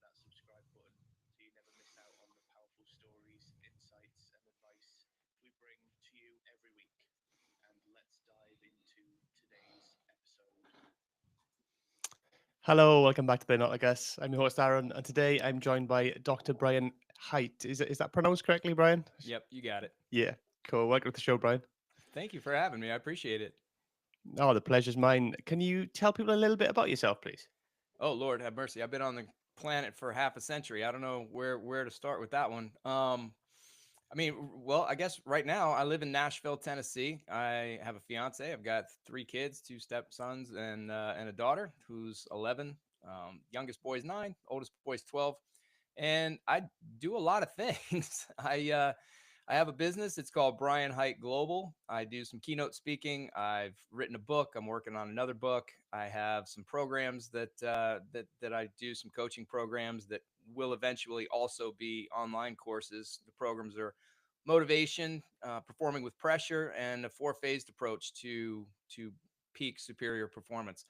that subscribe button so you never miss out on the powerful stories, insights, and advice we bring to you every week. And let's dive into today's episode. Hello, welcome back to the Not I Guess. I'm your host Aaron, and today I'm joined by Dr. Brian Height. Is that pronounced correctly, Brian? Yep, you got it. Yeah, cool. Welcome to the show, Brian. Thank you for having me. I appreciate it. Oh, the pleasure's mine. Can you tell people a little bit about yourself, please? Oh Lord, have mercy. I've been on the planet for half a century. I don't know where to start with that one. I guess right now I live in Nashville, Tennessee. I have a fiance. I've got three kids, two stepsons, and a daughter who's 11. Youngest boy's 9, oldest boy's 12, and I do a lot of things. I have a business. It's called Brian Height Global. I do some keynote speaking. I've written a book. I'm working on another book. I have some programs that I do, some coaching programs that will eventually also be online courses. The programs are motivation, performing with pressure, and a four-phased approach to peak superior performance.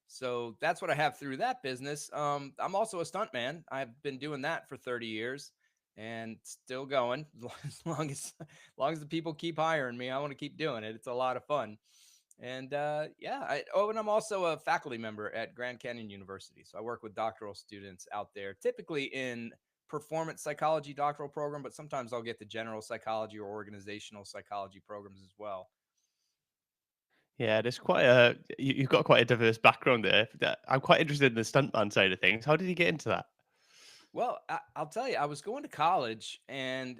So that's what I have through that business. I'm also a stuntman. I've been doing that for 30 years and still going as long as the people keep hiring me. I want to keep doing it. It's a lot of fun. And and I'm also a faculty member at Grand Canyon University. So I work with doctoral students out there, typically in performance psychology doctoral program, but sometimes I'll get the general psychology or organizational psychology programs as well. Yeah, there's you've got quite a diverse background there. I'm quite interested in the stuntman side of things. How did you get into that? Well, I'll tell you, I was going to college, and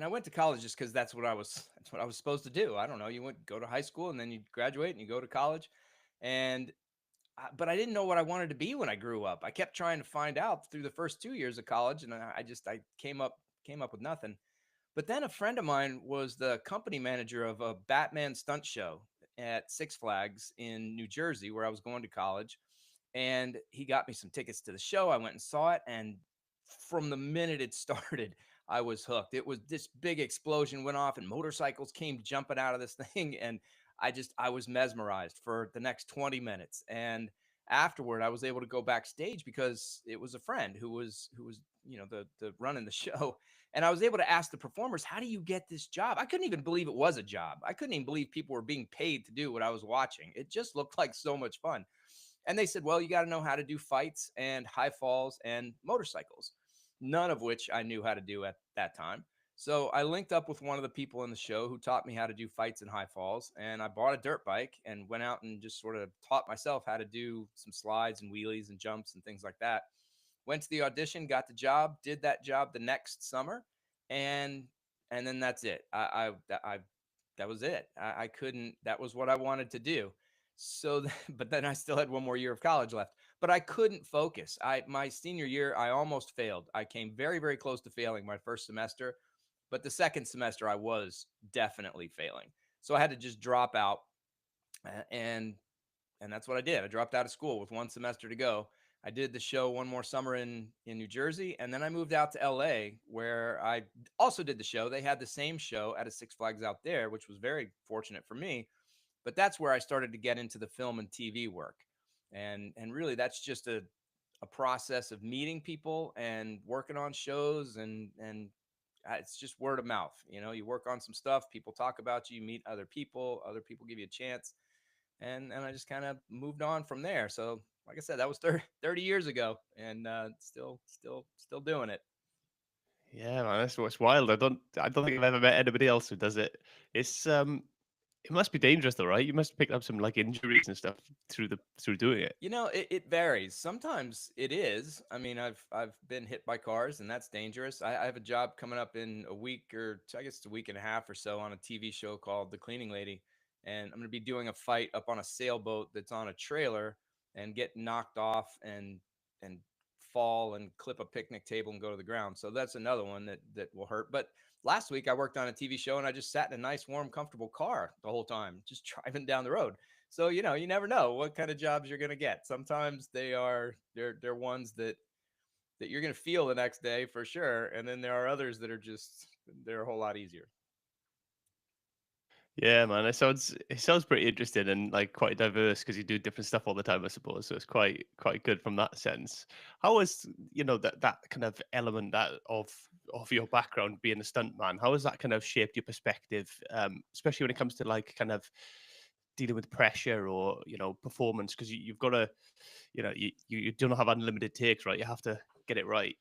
I went to college just because that's what I was supposed to do. I don't know. You went go to high school, and then you graduate, and you go to college, and but I didn't know what I wanted to be when I grew up. I kept trying to find out through the first 2 years of college, and I came up with nothing. But then a friend of mine was the company manager of a Batman stunt show at Six Flags in New Jersey, where I was going to college, and he got me some tickets to the show. I went and saw it, and from the minute it started, I was hooked. It was this big explosion went off, and motorcycles came jumping out of this thing, and I was mesmerized for the next 20 minutes. And afterward, I was able to go backstage because it was a friend who was the running the show, and I was able to ask the performers, "How do you get this job?" I couldn't even believe it was a job. I couldn't even believe people were being paid to do what I was watching. It just looked like so much fun. And they said, well, you got to know how to do fights and high falls and motorcycles, none of which I knew how to do at that time. So I linked up with one of the people in the show who taught me how to do fights and high falls. And I bought a dirt bike and went out and just sort of taught myself how to do some slides and wheelies and jumps and things like that. Went to the audition, got the job, did that job the next summer, and and then that's it. I that was it. I couldn't. That was what I wanted to do. But then I still had one more year of college left. But I couldn't focus. I My senior year, I almost failed. I came very, very close to failing my first semester, but the second semester, I was definitely failing. So I had to just drop out, and that's what I did. I dropped out of school with one semester to go. I did the show one more summer in New Jersey, and then I moved out to LA, where I also did the show. They had the same show at a Six Flags out there, which was very fortunate for me. But that's where I started to get into the film and TV work, and really that's just a process of meeting people and working on shows, and it's just word of mouth. You work on some stuff, people talk about you, you meet other people give you a chance, and I just kind of moved on from there. So, like I said, that was 30 years ago, and still doing it. Yeah, man, that's what's wild. I don't think I've ever met anybody else who does it. It's it must be dangerous though, right? You must have picked up some like injuries and stuff through doing it. It varies. Sometimes it is. I mean, I've been hit by cars, and that's dangerous. I have a job coming up in a week, or I guess it's a week and a half or so, on a TV show called The Cleaning Lady, and I'm going to be doing a fight up on a sailboat that's on a trailer and get knocked off and fall and clip a picnic table and go to the ground. So that's another one that will hurt. But last week I worked on a TV show, and I just sat in a nice, warm, comfortable car the whole time, just driving down the road. So you never know what kind of jobs you're going to get. Sometimes they're ones that you're going to feel the next day for sure, and then there are others that are just they're a whole lot easier. Yeah, man, it sounds pretty interesting and like quite diverse because you do different stuff all the time, I suppose. So it's quite good from that sense. How was that kind of element that of your background being a stuntman? How has that kind of shaped your perspective, especially when it comes to like kind of dealing with pressure or performance? Because you've got to you don't have unlimited takes, right? You have to get it right.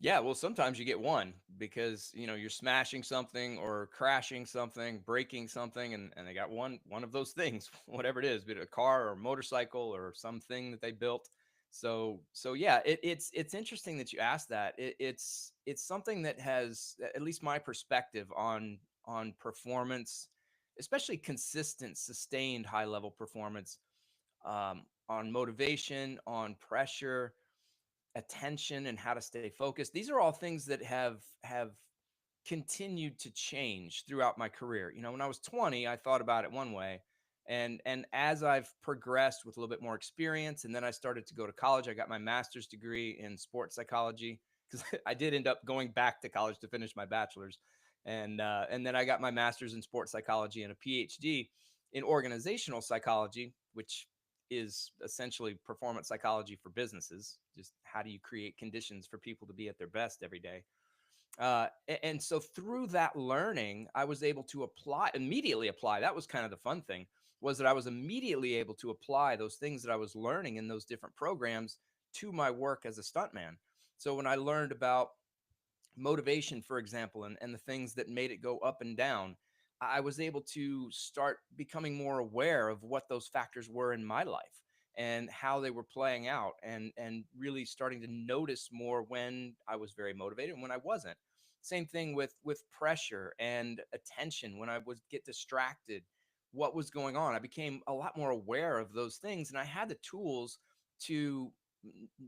Yeah, well, sometimes you get one because you're smashing something or crashing something, breaking something, and they got one of those things, whatever it is, be it a car or a motorcycle or something that they built. So yeah, it's interesting that you asked that. It's something that has at least my perspective on performance, especially consistent, sustained high level performance, on motivation, on pressure, attention, and how to stay focused. These are all things that have continued to change throughout my career. When I was 20, I thought about it one way, and as I've progressed with a little bit more experience, and then I started to go to college. I got my master's degree in sports psychology because I did end up going back to college to finish my bachelor's, and then I got my master's in sports psychology and a PhD in organizational psychology, which is essentially performance psychology for businesses. Just how do you create conditions for people to be at their best every day? And so through that learning, I was able to immediately apply. That was kind of the fun thing, was that I was immediately able to apply those things that I was learning in those different programs to my work as a stuntman. So when I learned about motivation, for example, and the things that made it go up and down, I was able to start becoming more aware of what those factors were in my life and how they were playing out, and really starting to notice more when I was very motivated and when I wasn't. Same thing with pressure and attention. When I would get distracted, what was going on, I became a lot more aware of those things, and I had the tools to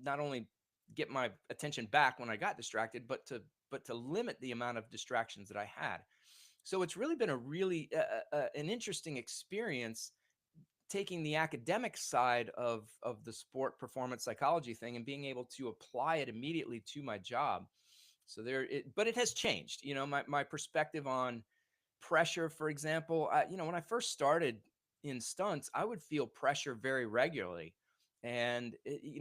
not only get my attention back when I got distracted, but to limit the amount of distractions that I had. So it's really been a really an interesting experience, taking the academic side of the sport performance psychology thing and being able to apply it immediately to my job. But it has changed. My perspective on pressure, for example. When I first started in stunts, I would feel pressure very regularly. And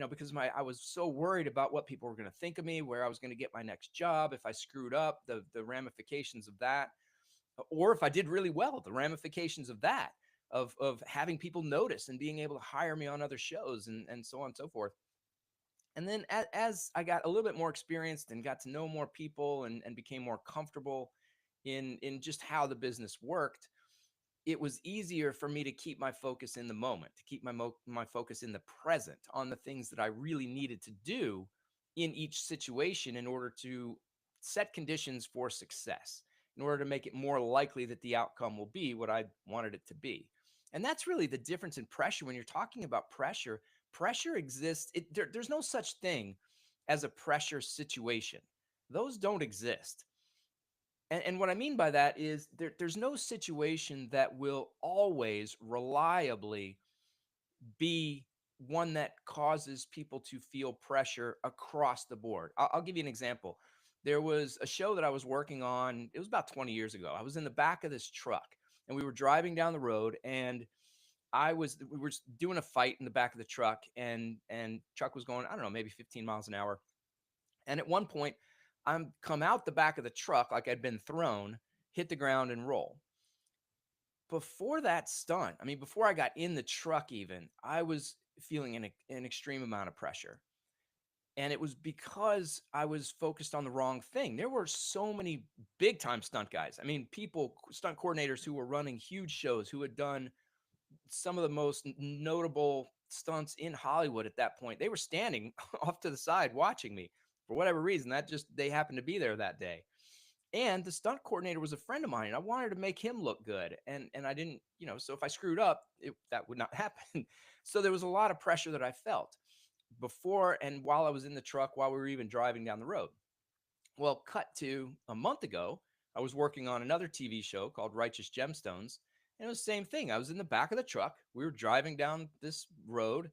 because I was so worried about what people were going to think of me, where I was going to get my next job, if I screwed up, the ramifications of that, or if I did really well, the ramifications of that, of having people notice and being able to hire me on other shows, and so on and so forth. And then as I got a little bit more experienced and got to know more people, and became more comfortable in just how the business worked, it was easier for me to keep my focus in the moment, to keep my focus in the present, on the things that I really needed to do in each situation in order to set conditions for success, in order to make it more likely that the outcome will be what I wanted it to be. And that's really the difference in pressure. When you're talking about pressure, pressure exists. There's no such thing as a pressure situation. Those don't exist. And what I mean by that is there's no situation that will always reliably be one that causes people to feel pressure across the board. I'll give you an example. There was a show that I was working on. It was about 20 years ago. I was in the back of this truck, and we were driving down the road, and we were doing a fight in the back of the truck, and truck was going, I don't know, maybe 15 miles an hour. And at one point, I'm come out the back of the truck like I'd been thrown, hit the ground, and roll. Before that stunt, I mean, before I got in the truck, even, I was feeling an extreme amount of pressure. And it was because I was focused on the wrong thing. There were so many big time stunt guys. I mean, stunt coordinators who were running huge shows, who had done some of the most notable stunts in Hollywood at that point. They were standing off to the side watching me for whatever reason. That just, they happened to be there that day. And the stunt coordinator was a friend of mine, and I wanted to make him look good. And I didn't, so if I screwed up, that would not happen. So there was a lot of pressure that I felt before and while I was in the truck, while we were even driving down the road. Well, cut to a month ago, I was working on another TV show called Righteous Gemstones. And it was the same thing. I was in the back of the truck. We were driving down this road.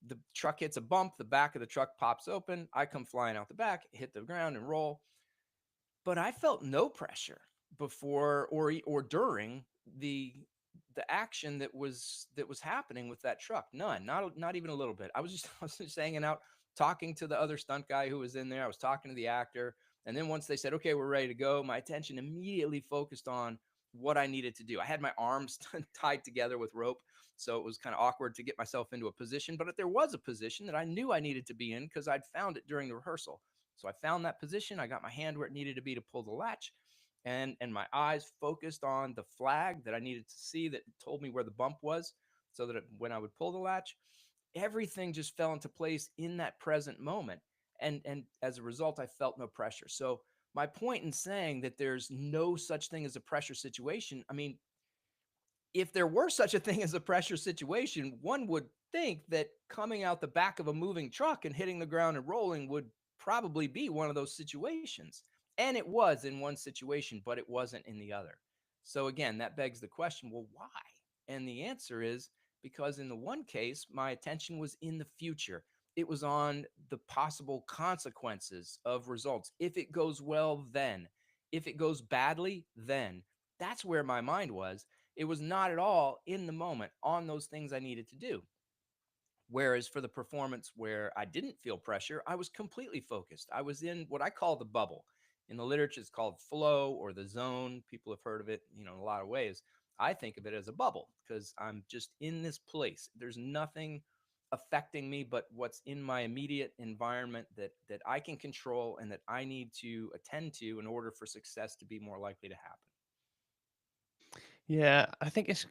The truck hits a bump. The back of the truck pops open. I come flying out the back, hit the ground, and roll. But I felt no pressure before or during the the action that was happening with that truck. None, not even a little bit. I was just hanging out, talking to the other stunt guy who was in there. I was talking to the actor, and then once they said, "Okay, we're ready to go," my attention immediately focused on what I needed to do. I had my arms tied together with rope, so it was kind of awkward to get myself into a position, but there was a position that I knew I needed to be in because I'd found it during the rehearsal. So I found that position. I got my hand where it needed to be to pull the latch, and my eyes focused on the flag that I needed to see that told me where the bump was, so that when I would pull the latch, everything just fell into place in that present moment. And as a result, I felt no pressure. So my point in saying that there's no such thing as a pressure situation, I mean, if there were such a thing as a pressure situation, one would think that coming out the back of a moving truck and hitting the ground and rolling would probably be one of those situations. And it was in one situation, but it wasn't in the other. So again, that begs the question, well, why? And the answer is because in the one case, my attention was in the future. It was on the possible consequences of results. If it goes well, then. If it goes badly, then. That's where my mind was. It was not at all in the moment on those things I needed to do. Whereas for the performance where I didn't feel pressure, I was completely focused. I was in what I call the bubble. In the literature, it's called flow or the zone. People have heard of it, in a lot of ways. I think of it as a bubble because I'm just in this place. There's nothing affecting me but what's in my immediate environment that I can control and that I need to attend to in order for success to be more likely to happen. Yeah, I think it's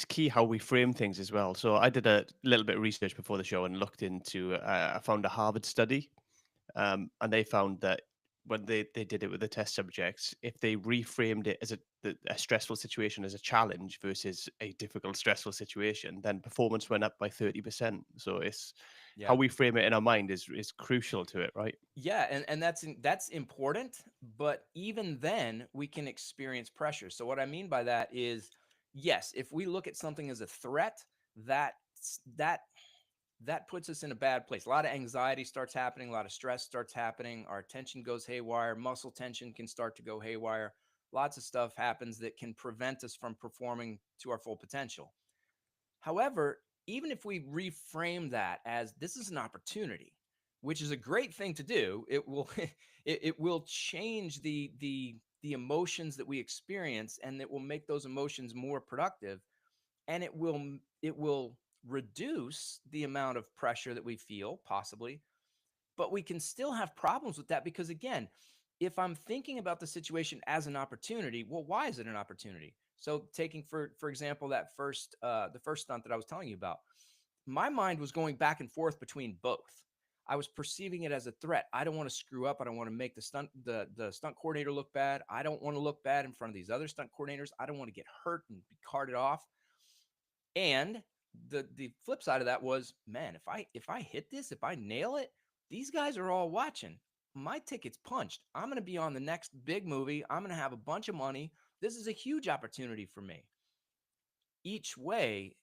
key how we frame things as well. So I did a little bit of research before the show and looked into. I found a Harvard study, and they found that when they did it with the test subjects, if they reframed it as a stressful situation as a challenge versus a difficult stressful situation, then performance went up by 30%. So it's how Yeah. we frame it in our mind is crucial to it, right? Yeah, and that's important, but even then we can experience pressure. So what I mean by that is, yes, if we look at something as a threat, that that that puts us in a bad place. A lot of anxiety starts happening, a lot of stress starts happening, our attention goes haywire, muscle tension can start to go haywire. Lots of stuff happens that can prevent us from performing to our full potential. However, even if we reframe that as this is an opportunity, which is a great thing to do, it will it will change the emotions that we experience, and it will make those emotions more productive, and it will reduce the amount of pressure that we feel possibly, but we can still have problems with that because, again, if I'm thinking about the situation as an opportunity, well, why is it an opportunity? So taking for example that the first stunt that I was telling you about, my mind was going back and forth between both. I was perceiving it as a threat. I don't want to screw up. I don't want to make the stunt coordinator look bad. I don't want to look bad in front of these other stunt coordinators. I don't want to get hurt and be carted off. And the flip side of that was, man, if I hit this, if I nail it, these guys are all watching. My ticket's punched. I'm going to be on the next big movie. I'm going to have a bunch of money. This is a huge opportunity for me. Each way,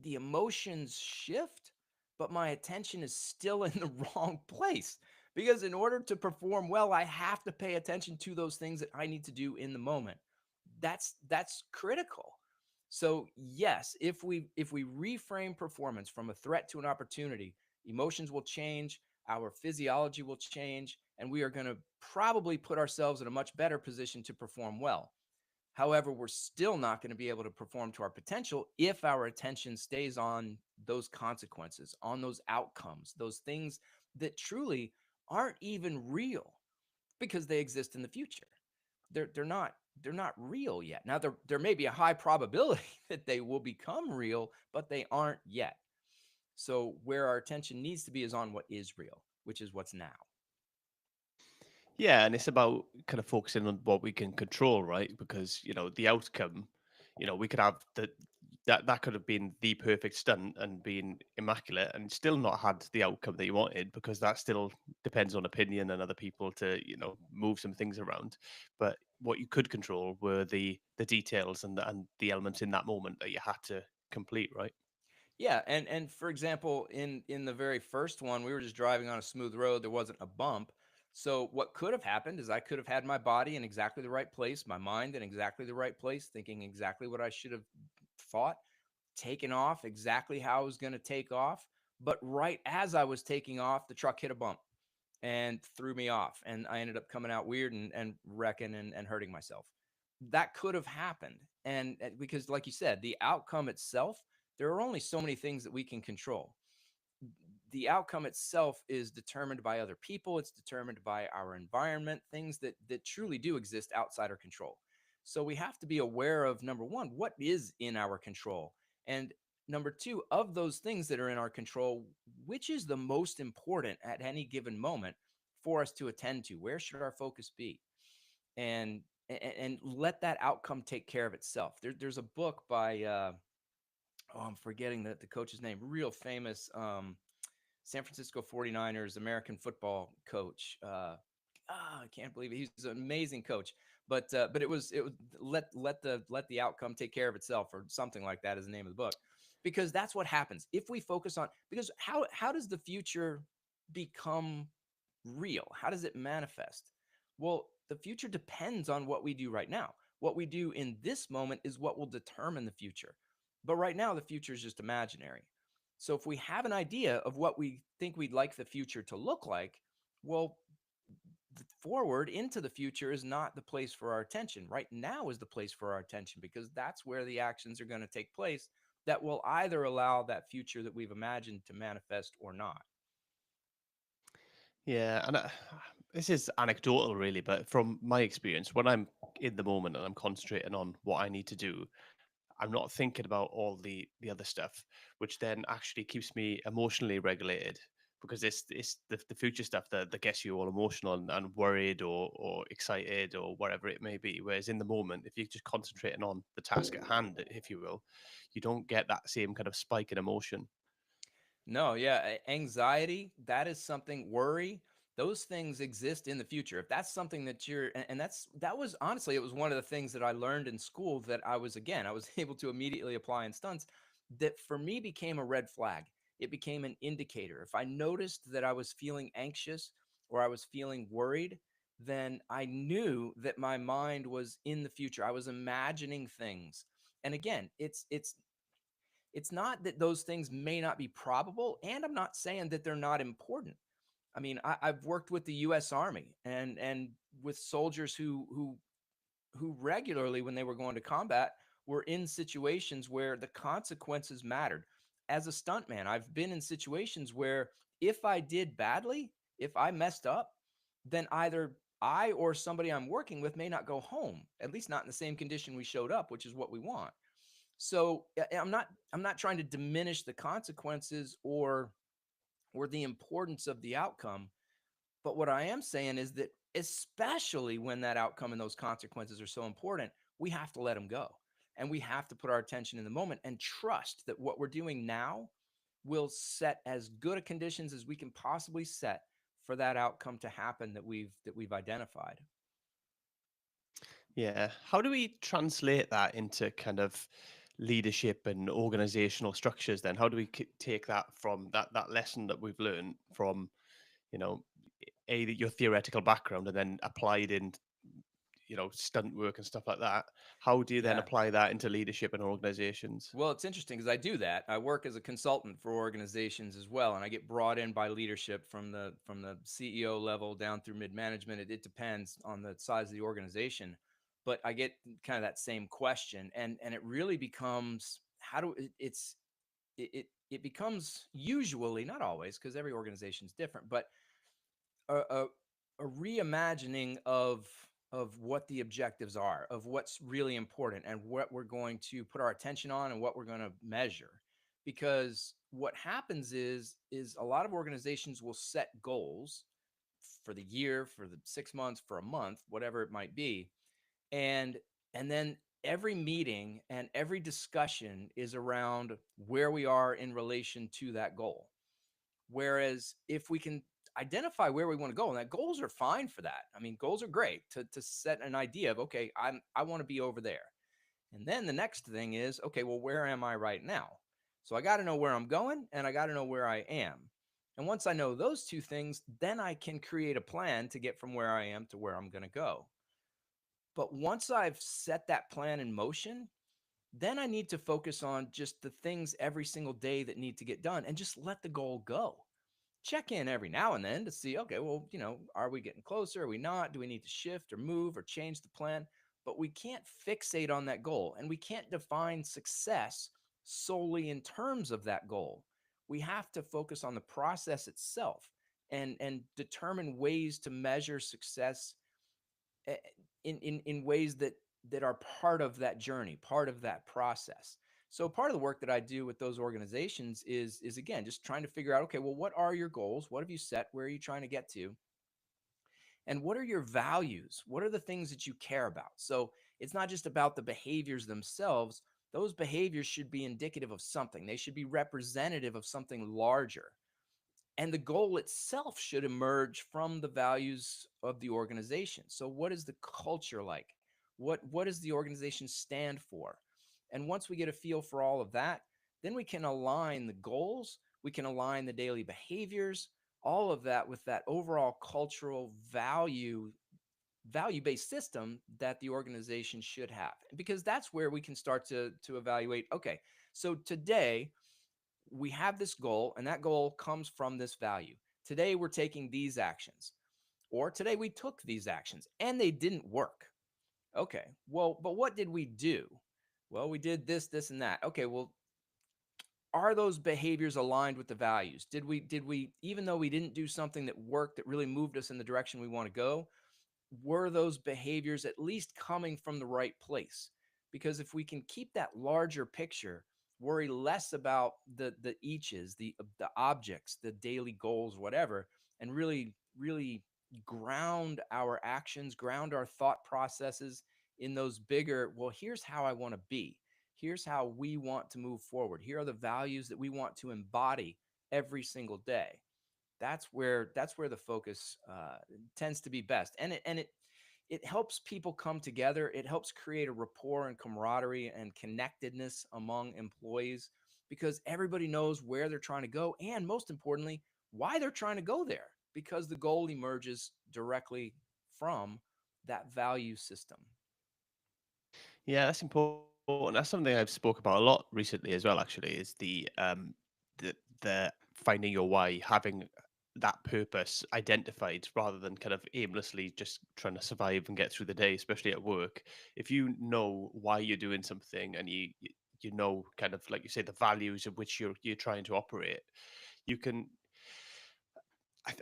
the emotions shift, but my attention is still in the wrong place. Because in order to perform well, I have to pay attention to those things that I need to do in the moment. That's critical. So yes, if we reframe performance from a threat to an opportunity, emotions will change, our physiology will change, and we are going to probably put ourselves in a much better position to perform well. However, we're still not going to be able to perform to our potential if our attention stays on those consequences, on those outcomes, those things that truly aren't even real because they exist in the future. They're not real yet. Now there may be a high probability that they will become real, but they aren't yet. So where our attention needs to be is on what is real, which is what's now. Yeah, and it's about kind of focusing on what we can control, right? Because the outcome, we could have that could have been the perfect stunt and been immaculate, and still not had the outcome that you wanted because that still depends on opinion and other people to move some things around. But what you could control were the details and the elements in that moment that you had to complete, right? Yeah, and for example, in the very first one, we were just driving on a smooth road. There wasn't a bump. So what could have happened is I could have had my body in exactly the right place, my mind in exactly the right place, thinking exactly what I should have thought, taken off exactly how I was going to take off. But right as I was taking off, the truck hit a bump and threw me off. And I ended up coming out weird and wrecking and hurting myself. That could have happened. And because, like you said, the outcome itself, there are only so many things that we can control. The outcome itself is determined by other people, it's determined by our environment, things that truly do exist outside our control. So we have to be aware of, number one, what is in our control, and number two, of those things that are in our control, which is the most important at any given moment for us to attend to. Where should our focus be? And let that outcome take care of itself. There's a book by oh, I'm forgetting the coach's name, real famous San Francisco 49ers American football coach. I can't believe it. He's an amazing coach. But it was let the outcome take care of itself, or something like that is the name of the book. Because that's what happens if we focus on, because how does the future become real? How does it manifest? Well, the future depends on what we do right now. What we do in this moment is what will determine the future. But right now, the future is just imaginary. So if we have an idea of what we think we'd like the future to look like, well, forward into the future is not the place for our attention. Right now is the place for our attention, because that's where the actions are going to take place that will either allow that future that we've imagined to manifest or not. Yeah, and this is anecdotal, really, but from my experience, when I'm in the moment and I'm concentrating on what I need to do, I'm not thinking about all the other stuff, which then actually keeps me emotionally regulated. Because it's the future stuff that gets you all emotional and worried or excited or whatever it may be. Whereas in the moment, if you're just concentrating on the task at hand, if you will, you don't get that same kind of spike in emotion. No, yeah, anxiety, that is something, worry, those things exist in the future. If that's something that you're, and that was honestly, it was one of the things that I learned in school that I was able to immediately apply in stunts, that for me became a red flag. It became an indicator. If I noticed that I was feeling anxious or I was feeling worried, then I knew that my mind was in the future. I was imagining things. And again, it's not that those things may not be probable, and I'm not saying that they're not important. I mean, I've worked with the U.S. Army and with soldiers who regularly, when they were going to combat, were in situations where the consequences mattered. As a stuntman, I've been in situations where if I did badly, if I messed up, then either I or somebody I'm working with may not go home, at least not in the same condition we showed up, which is what we want. So I'm not trying to diminish the consequences or the importance of the outcome, but what I am saying is that, especially when that outcome and those consequences are so important, we have to let them go. And we have to put our attention in the moment and trust that what we're doing now will set as good a conditions as we can possibly set for that outcome to happen that we've identified. Yeah. How do we translate that into kind of leadership and organizational structures then? How do we take that from that lesson that we've learned from, you know, your theoretical background and then applied in, stunt work and stuff like that? How do you then Yeah. apply that into leadership and organizations? Well, it's interesting because I do that. I work as a consultant for organizations as well, and I get brought in by leadership from the CEO level down through mid management. It depends on the size of the organization, but I get kind of that same question, and it really becomes, how do it becomes, usually, not always, because every organization is different, but a, a, a reimagining of what the objectives are, of what's really important, and what we're going to put our attention on, and what we're going to measure. Because what happens is a lot of organizations will set goals for the year, for the 6 months, for a month, whatever it might be, and and then every meeting and every discussion is around where we are in relation to that goal. Whereas if we can identify where we want to go, and that goals are fine for that. I mean, goals are great to set an idea of, okay, I want to be over there. And then the next thing is, okay, well, where am I right now? So I got to know where I'm going, and I got to know where I am. And once I know those two things, then I can create a plan to get from where I am to where I'm going to go. But once I've set that plan in motion, then I need to focus on just the things every single day that need to get done and just let the goal go. Check in every now and then to see, okay, well, are we getting closer? Are we not? Do we need to shift or move or change the plan? But we can't fixate on that goal, and we can't define success solely in terms of that goal. We have to focus on the process itself and determine ways to measure success eh, in ways that are part of that journey, part of that process. So part of the work that I do with those organizations is again just trying to figure out, okay, well, what are your goals? What have you set? Where are you trying to get to? And what are your values? What are the things that you care about? So it's not just about the behaviors themselves. Those behaviors should be indicative of something. They should be representative of something larger, and the goal itself should emerge from the values of the organization. So what is the culture like? What does the organization stand for? And once we get a feel for all of that, then we can align the goals, we can align the daily behaviors, all of that with that overall cultural value-based system that the organization should have. Because that's where we can start to evaluate, okay, so today we have this goal, and that goal comes from this value. Today, we're taking these actions, or today we took these actions and they didn't work. Okay, well, but what did we do? Well, we did this, this, and that. Okay, well, are those behaviors aligned with the values? Did we, even though we didn't do something that worked, that really moved us in the direction we want to go, were those behaviors at least coming from the right place? Because if we can keep that larger picture, worry less about the eaches, the objects, the daily goals, whatever, and really ground our actions, ground our thought processes in those bigger, well, here's how I want to be. Here's how we want to move forward. Here are the values that we want to embody every single day. That's where the focus tends to be best, and it helps people come together. It helps create a rapport and camaraderie and connectedness among employees, because everybody knows where they're trying to go, and most importantly, why they're trying to go there, because the goal emerges directly from that value system. Yeah, that's important. That's something I've spoke about a lot recently as well. Actually, is the finding your why, having that purpose identified rather than kind of aimlessly just trying to survive and get through the day, especially at work. If you know why you're doing something, and you know kind of like you say the values of which you're trying to operate, you can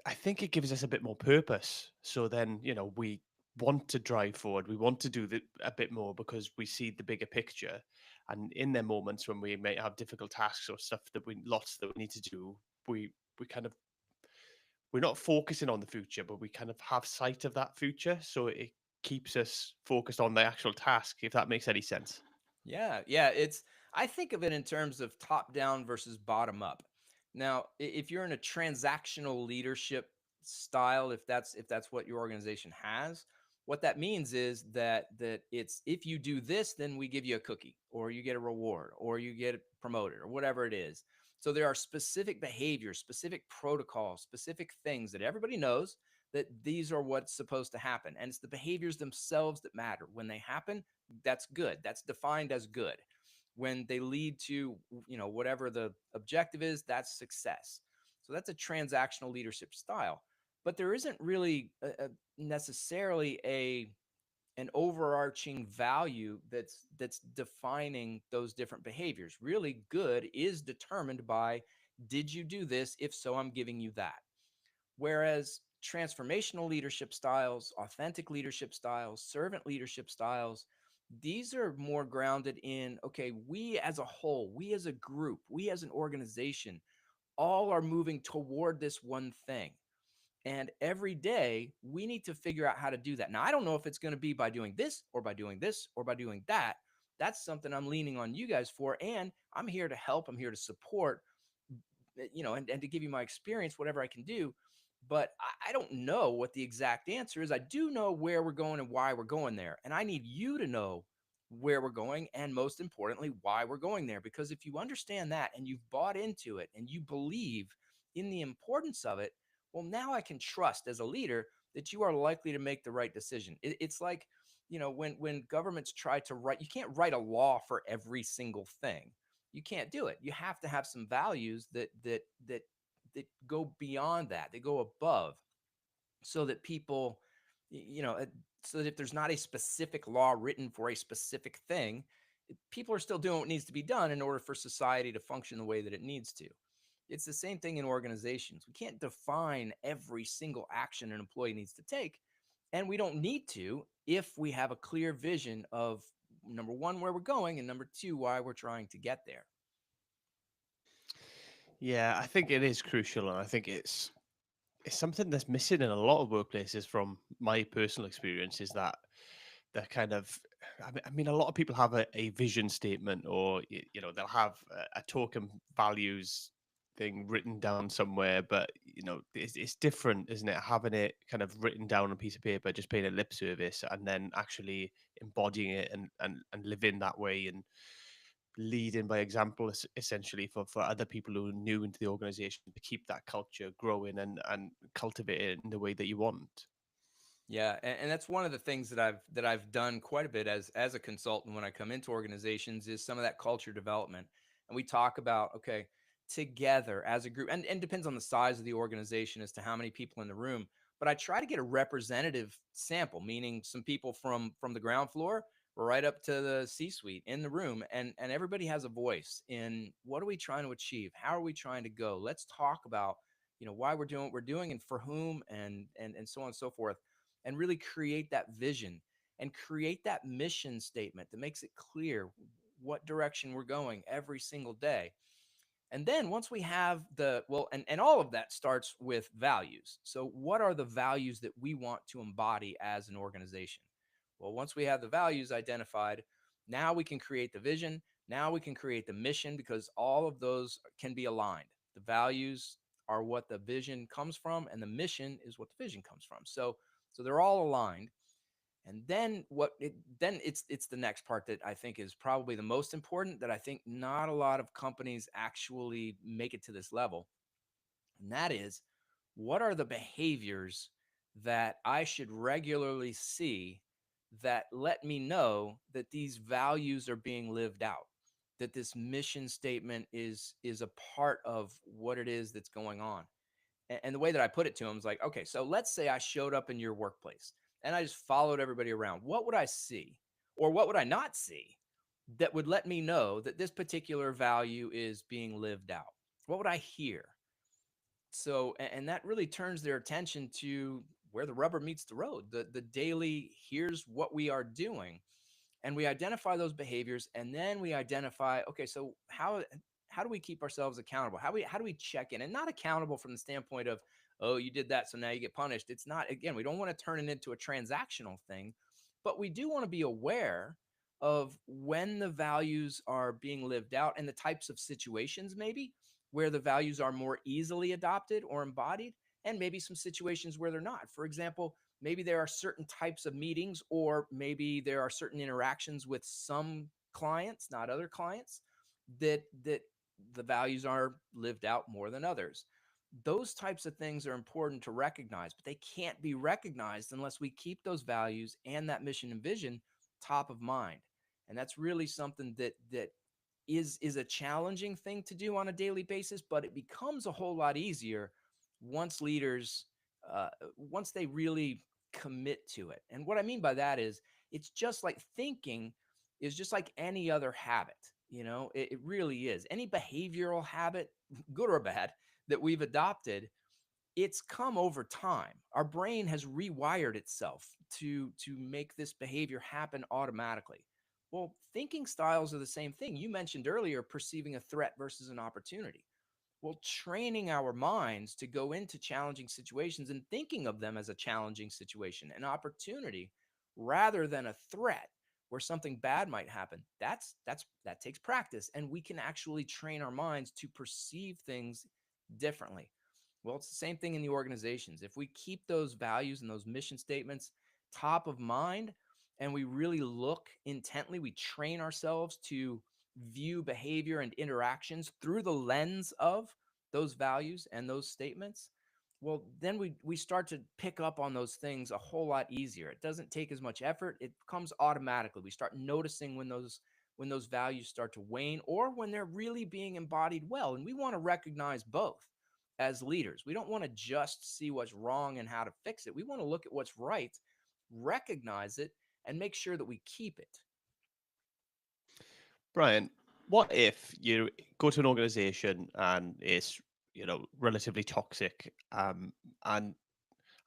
I think it gives us a bit more purpose. So then, we want to drive forward. We want to do a bit more because we see the bigger picture. And in their moments when we may have difficult tasks or stuff lots that we need to do, we kind of we're not focusing on the future, but we kind of have sight of that future. So it keeps us focused on the actual task, if that makes any sense. Yeah, yeah. I think of it in terms of top down versus bottom up. Now, if you're in a transactional leadership style, if that's what your organization has, what that means is that it's, if you do this, then we give you a cookie, or you get a reward, or you get promoted, or whatever it is. So there are specific behaviors, specific protocols, specific things that everybody knows that these are what's supposed to happen. And it's the behaviors themselves that matter. When they happen, that's good. That's defined as good. When they lead to, whatever the objective is, that's success. So that's a transactional leadership style. But there isn't really necessarily an overarching value that's defining those different behaviors. Really good is determined by, did you do this? If so, I'm giving you that. Whereas transformational leadership styles, authentic leadership styles, servant leadership styles, these are more grounded in, okay, we as a whole, we as a group, we as an organization, all are moving toward this one thing. And every day we need to figure out how to do that. Now, I don't know if it's going to be by doing this or by doing this or by doing that. That's something I'm leaning on you guys for. And I'm here to help, I'm here to support, and to give you my experience, whatever I can do. But I don't know what the exact answer is. I do know where we're going and why we're going there. And I need you to know where we're going, and most importantly, why we're going there. Because if you understand that and you've bought into it and you believe in the importance of it, well, now I can trust as a leader that you are likely to make the right decision. It's like, when governments try to write, you can't write a law for every single thing. You can't do it. You have to have some values that go beyond that. They go above, so that people, so that if there's not a specific law written for a specific thing, people are still doing what needs to be done in order for society to function the way that it needs to. It's the same thing in organizations. We can't define every single action an employee needs to take, and we don't need to if we have a clear vision of, number one, where we're going, and number two, why we're trying to get there. Yeah, I think it is crucial, and I think it's something that's missing in a lot of workplaces from my personal experience. Is that they're kind of, I mean, a lot of people have a vision statement, or they'll have a token values thing written down somewhere, but it's different, isn't it, having it kind of written down on a piece of paper, just paying a lip service, and then actually embodying it and living that way, and leading by example, essentially, for other people who are new into the organization, to keep that culture growing and cultivate it in the way that you want. Yeah, and that's one of the things that I've done quite a bit as a consultant when I come into organizations, is some of that culture development. And we talk about, okay, together as a group, and depends on the size of the organization as to how many people in the room. But I try to get a representative sample, meaning some people from the ground floor right up to the C-suite in the room, and everybody has a voice in, what are we trying to achieve? How are we trying to go? Let's talk about, why we're doing what we're doing, and for whom, and so on and so forth, and really create that vision and create that mission statement that makes it clear what direction we're going every single day. And then once we have and all of that starts with values. So what are the values that we want to embody as an organization? Well, once we have the values identified, now we can create the vision. Now we can create the mission, because all of those can be aligned. The values are what the vision comes from, and the mission is what the vision comes from. So they're all aligned. And then it's the next part that I think is probably the most important, that I think not a lot of companies actually make it to this level. And that is, what are the behaviors that I should regularly see that let me know that these values are being lived out, that this mission statement is a part of what it is that's going on. And the way that I put it to him is like, okay, so let's say I showed up in your workplace and I just followed everybody around. What would I see, or what would I not see, that would let me know that this particular value is being lived out? What would I hear? So, and that really turns their attention to where the rubber meets the road, the daily, here's what we are doing. And we identify those behaviors, and then we identify, okay, so how do we keep ourselves accountable? How do we check in, and not accountable from the standpoint of, oh, you did that, so now you get punished. It's not, again, we don't want to turn it into a transactional thing, but we do want to be aware of when the values are being lived out, and the types of situations maybe where the values are more easily adopted or embodied, and maybe some situations where they're not. For example, maybe there are certain types of meetings, or maybe there are certain interactions with some clients, not other clients, that the values are lived out more than others. Those types of things are important to recognize, but they can't be recognized unless we keep those values and that mission and vision top of mind. And that's really something that is a challenging thing to do on a daily basis, but it becomes a whole lot easier once leaders, once they really commit to it. And what I mean by that is, it's just like thinking is just like any other habit. It really is. Any behavioral habit, good or bad, that we've adopted, it's come over time. Our brain has rewired itself to make this behavior happen automatically. Well, thinking styles are the same thing. You mentioned earlier perceiving a threat versus an opportunity. Well, training our minds to go into challenging situations and thinking of them as a challenging situation, an opportunity, rather than a threat where something bad might happen. That takes practice, and we can actually train our minds to perceive things differently. Well, it's the same thing in the organizations. If we keep those values and those mission statements top of mind, and we really look intently, we train ourselves to view behavior and interactions through the lens of those values and those statements, well, then we start to pick up on those things a whole lot easier. It doesn't take as much effort. It comes automatically. We start noticing when those values start to wane or when they're really being embodied well. And we want to recognize both as leaders. We don't want to just see what's wrong and how to fix it. We want to look at what's right, recognize it, and make sure that we keep it. Brian, what if you go to an organization and it's, relatively toxic, and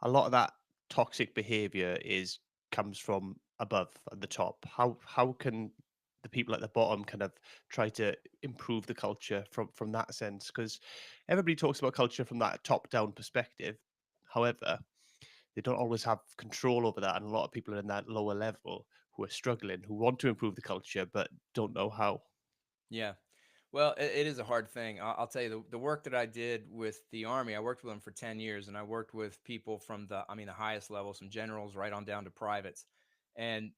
a lot of that toxic behavior is comes from above at the top? How can the people at the bottom kind of try to improve the culture from that sense? Because everybody talks about culture from that top down perspective. However, they don't always have control over that, and a lot of people are in that lower level who are struggling, who want to improve the culture but don't know how. Yeah. Well, it is a hard thing. I'll tell you the work that I did with the Army, I worked with them for 10 years and I worked with people from the highest level, some generals right on down to privates. And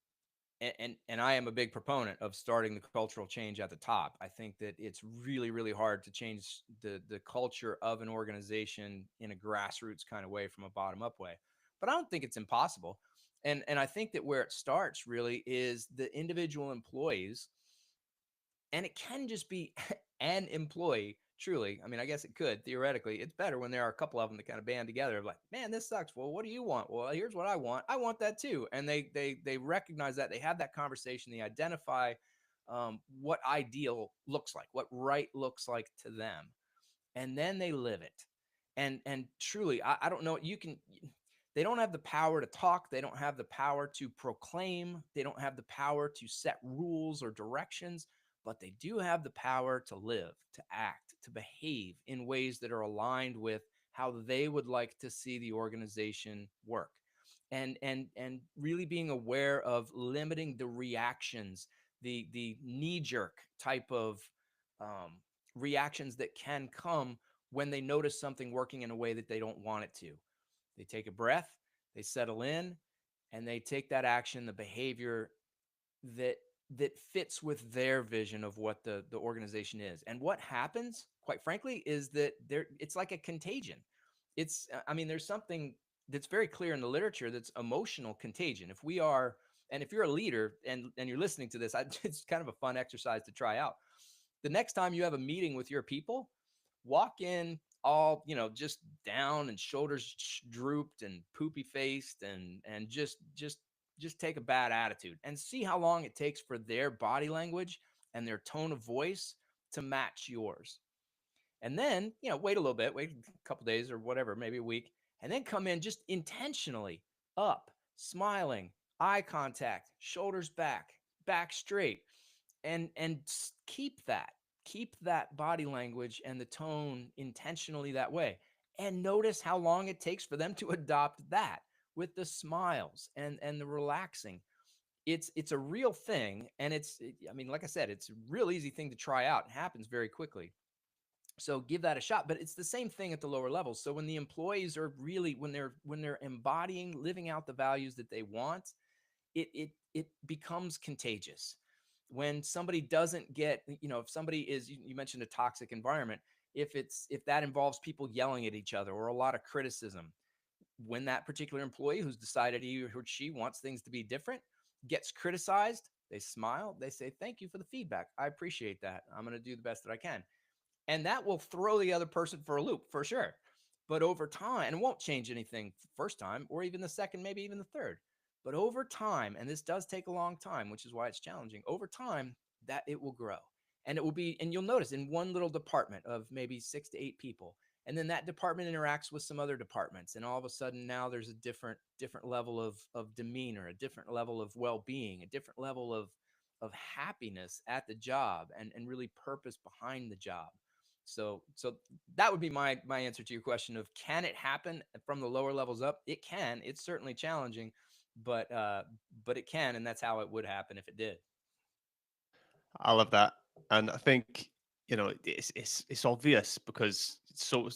and I am a big proponent of starting the cultural change at the top. I think that it's really, really hard to change the culture of an organization in a grassroots kind of way from a bottom up way. But I don't think it's impossible. And I think that where it starts really is the individual employees, and it can just be an employee. Truly, I mean, I guess it could theoretically. It's better when there are a couple of them that kind of band together. Like, man, this sucks. Well, what do you want? Well, here's what I want. I want that too. And they recognize that. They have that conversation. They identify what ideal looks like, what right looks like to them, and then they live it. And truly, I don't know. You can. They don't have the power to talk. They don't have the power to proclaim. They don't have the power to set rules or directions, but they do have the power to live, to act, to behave in ways that are aligned with how they would like to see the organization work. And really being aware of limiting the reactions, the knee jerk type of um, reactions that can come when they notice something working in a way that they don't want it to. They take a breath, they settle in, and they take that action, the behavior that that fits with their vision of what the organization is. And what happens, quite frankly, is that there it's like a contagion. It's I mean, there's something that's very clear in the literature that's emotional contagion. If we are, and if you're a leader and you're listening to this, it's kind of a fun exercise to try out. The next time you have a meeting with your people, walk in all, just down and shoulders drooped and poopy faced and just take a bad attitude and see how long it takes for their body language and their tone of voice to match yours. And then, wait a little bit, wait a couple days or whatever, maybe a week, and then come in just intentionally up, smiling, eye contact, shoulders back, back straight, and keep that body language and the tone intentionally that way, and notice how long it takes for them to adopt that with the smiles and the relaxing. It's a real thing, and I mean, like I said, it's a real easy thing to try out. It happens very quickly, so give that a shot. But it's the same thing at the lower levels. So when the employees are really, when they're embodying, living out the values that they want, it becomes contagious. When somebody doesn't get, if somebody is, you mentioned a toxic environment, if that involves people yelling at each other or a lot of criticism, when that particular employee who's decided he or she wants things to be different gets criticized, they smile, they say, thank you for the feedback, I appreciate that, I'm going to do the best that I can. And that will throw the other person for a loop for sure. But over time, and it won't change anything first time or even the second, maybe even the third. But over time, and this does take a long time, which is why it's challenging, over time, that it will grow. And it will be, and you'll notice in one little department of maybe 6 to 8 people. And then that department interacts with some other departments. And all of a sudden now there's a different level of demeanor, a different level of well-being, a different level of happiness at the job and really purpose behind the job. So that would be my answer to your question of, can it happen from the lower levels up? It can. It's certainly challenging, but it can, and that's how it would happen if it did. I love that, and I think, it's obvious because it's so.